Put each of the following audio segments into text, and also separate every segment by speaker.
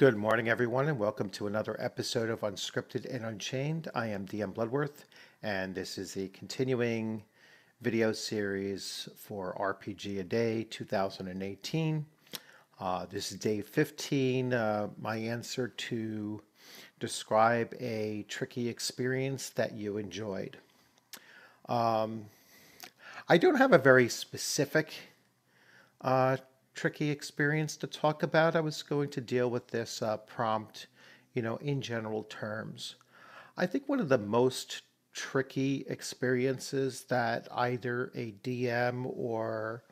Speaker 1: Good morning, everyone, and welcome to another episode of Unscripted and Unchained. I am DM Bloodworth, and this is the continuing video series for RPG A Day 2018. This is day 15, my answer to describe a tricky experience that you enjoyed. I don't have a very specific uh, tricky experience to talk about. I was going to deal with this prompt, in general terms. I think one of the most tricky experiences that either a DM or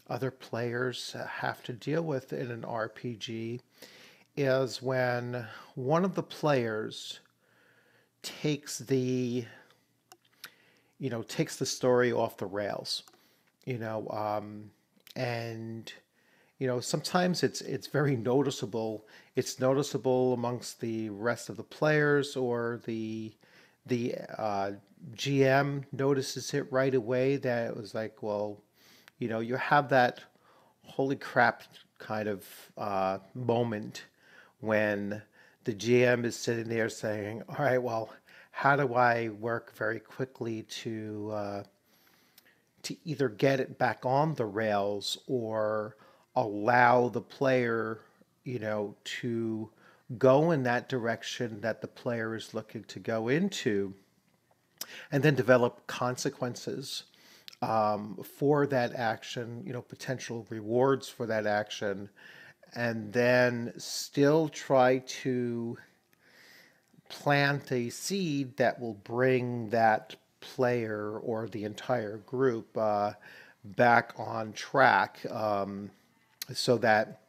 Speaker 1: other players have to deal with in an RPG is when one of the players takes the takes the story off the rails, you know, and sometimes it's very noticeable. It's noticeable amongst the rest of the players, or the GM notices it right away. That it was like, well, you have that holy crap kind of moment when the GM is sitting there saying, "All right, well, how do I work very quickly to either get it back on the rails or allow the player, to go in that direction that the player is looking to go into, and then develop consequences for that action, potential rewards for that action, and then still try to plant a seed that will bring that player or the entire group back on track, so that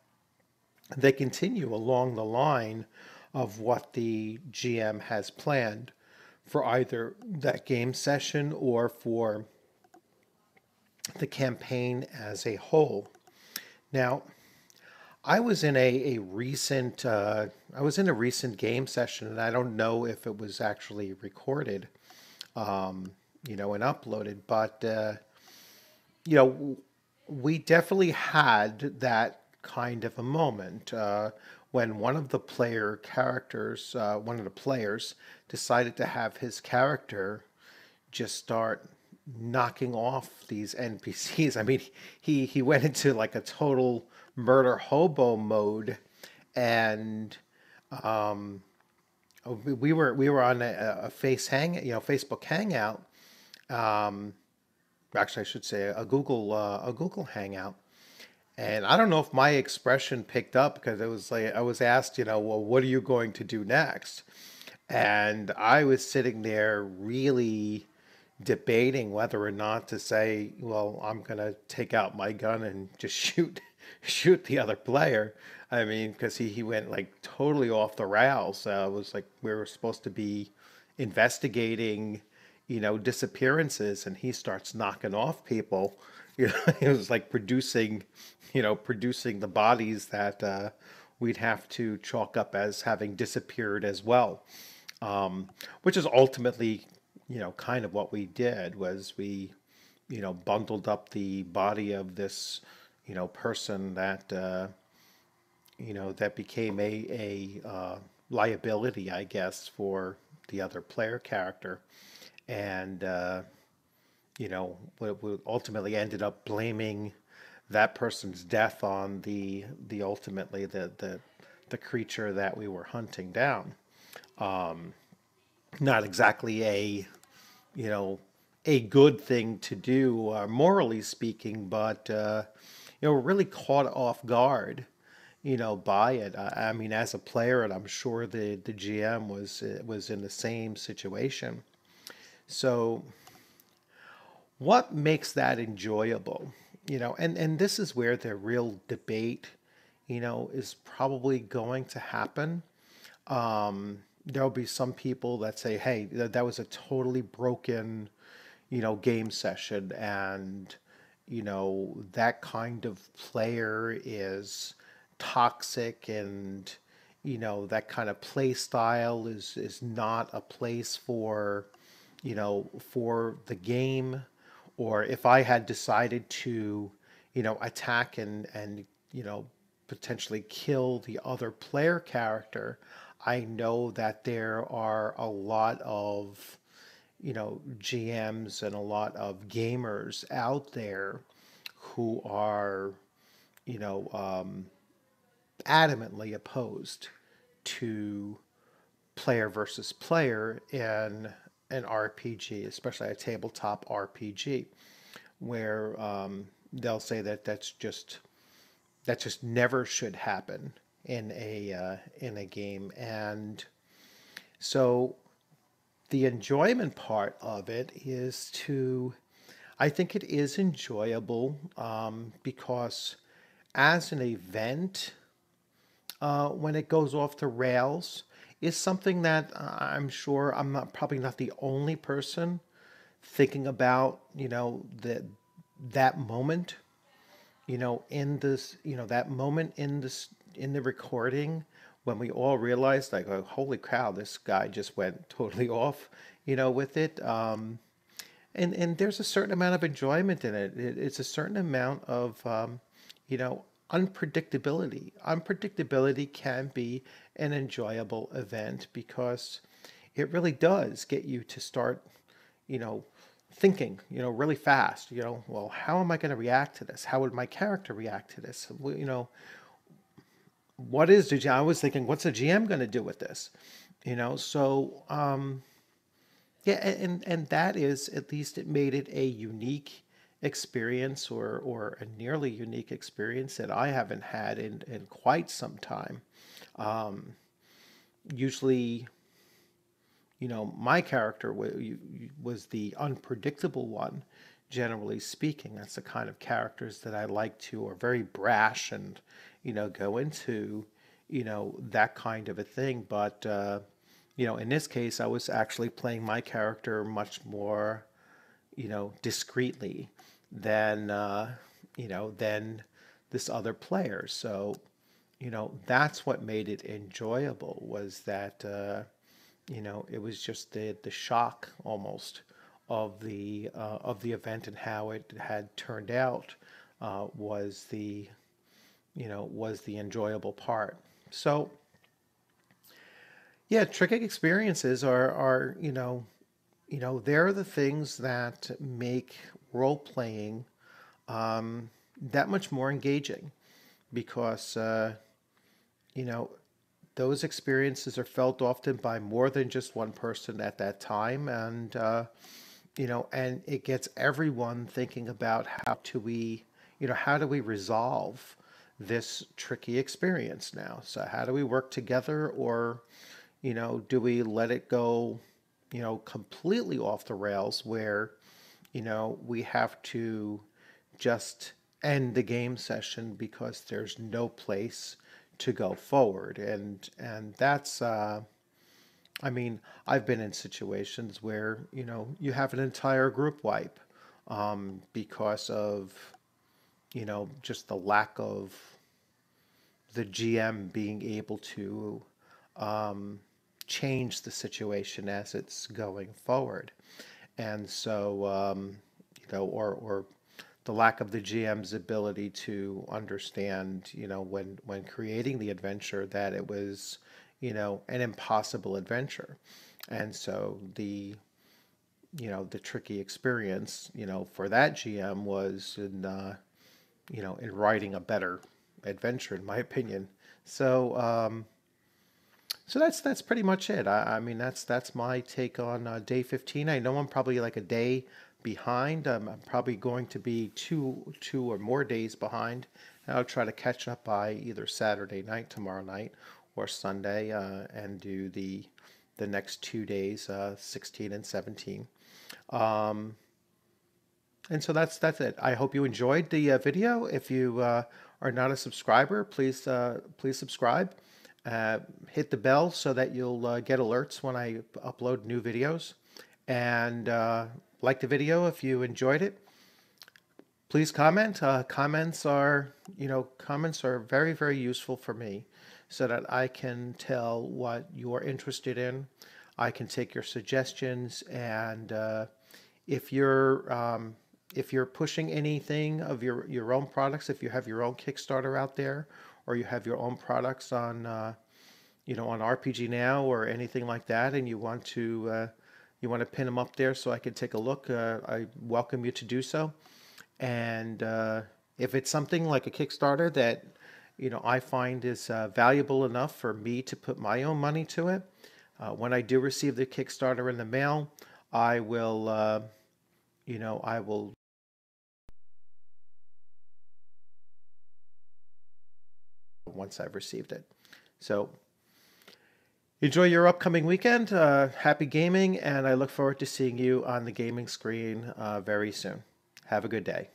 Speaker 1: they continue along the line of what the GM has planned for either that game session or for the campaign as a whole. Now, I was in a recent game session, and I don't know if it was actually recorded, and uploaded, but you know, we definitely had that kind of a moment when one of the players, decided to have his character just start knocking off these NPCs. I mean, he went into like a total murder hobo mode, and we were on a Facebook Hangout. Um, Actually, I should say a Google Hangout. And I don't know if my expression picked up, because it was like I was asked, well, what are you going to do next? And I was sitting there really debating whether or not to say, well, I'm going to take out my gun and just shoot the other player. I mean, because he went like totally off the rails. It was like we were supposed to be investigating, disappearances, and he starts knocking off people. It was like producing the bodies that we'd have to chalk up as having disappeared as well. Which is ultimately, kind of what we did. Was we, bundled up the body of this, person that, that became a liability, I guess, for the other player character. And, we ultimately ended up blaming that person's death on the ultimately the creature that we were hunting down. Not exactly you know, a good thing to do, morally speaking, but really caught off guard, by it. I mean, as a player, and I'm sure the GM was in the same situation. So, what makes that enjoyable? And this is where the real debate, is probably going to happen. There'll be some people that say, "Hey, that was a totally broken, game session, and that kind of player is toxic, and that kind of play style is not a place for the game." Or if I had decided to, attack and potentially kill the other player character, I know that there are a lot of, GMs and a lot of gamers out there who are, you know, um, adamantly opposed to player versus player in an RPG, especially a tabletop RPG, where they'll say that that just never should happen in a game. And so the enjoyment part of it is to, I think it is enjoyable because as an event, when it goes off the rails, is something that I'm sure I'm not probably not the only person thinking about, that moment, in this, that moment in this in the recording when we all realized like, oh, holy cow, this guy just went totally off, with it. And there's a certain amount of enjoyment in it. It's a certain amount of you know unpredictability. Unpredictability can be an enjoyable event because it really does get you to start, you know, thinking, really fast. Well, how am I going to react to this? How would my character react to this? What is the I was thinking, what's the GM going to do with this? So yeah, and that is, at least it made it a unique experience, or a nearly unique experience that I haven't had in quite some time. Usually, my character was the unpredictable one, generally speaking. That's the kind of characters that I like to, are very brash and, go into, that kind of a thing. But, in this case, I was actually playing my character much more, discreetly than, than this other player. So, that's what made it enjoyable, was that, it was just the shock almost of the event and how it had turned out, was the enjoyable part. So yeah, tricky experiences are they're the things that make role playing that much more engaging, because you know those experiences are felt often by more than just one person at that time. And and it gets everyone thinking about how do we resolve this tricky experience now. So how do we work together, or do we let it go completely off the rails, where we have to just end the game session because there's no place to go forward. And that's I mean, I've been in situations where you have an entire group wipe because of just the lack of the GM being able to um, change the situation as it's going forward. And so or the lack of the GM's ability to understand, when creating the adventure, that it was, an impossible adventure. And so the tricky experience, for that GM was in writing a better adventure, in my opinion. So, so that's pretty much it. I mean, that's my take on day 15. I know I'm probably like a day behind. I'm probably going to be two or more days behind. I'll try to catch up by either Saturday night, tomorrow night, or Sunday, and do the next 2 days, 16 and 17. Um, and so that's it. I hope you enjoyed the video. If you are not a subscriber, please subscribe. Hit the bell so that you'll get alerts when I upload new videos. And like the video if you enjoyed it. Please comment. Comments are very, very useful for me, so that I can tell what you're interested in. I can take your suggestions, and if you're if you're pushing anything of your own products, if you have your own Kickstarter out there, or you have your own products on on RPG Now or anything like that, and you want to pin them up there so I can take a look, I welcome you to do so. And if it's something like a Kickstarter that I find is valuable enough for me to put my own money to it, when I do receive the Kickstarter in the mail, I will I will once I've received it. So enjoy your upcoming weekend. Happy gaming, and I look forward to seeing you on the gaming screen very soon. Have a good day.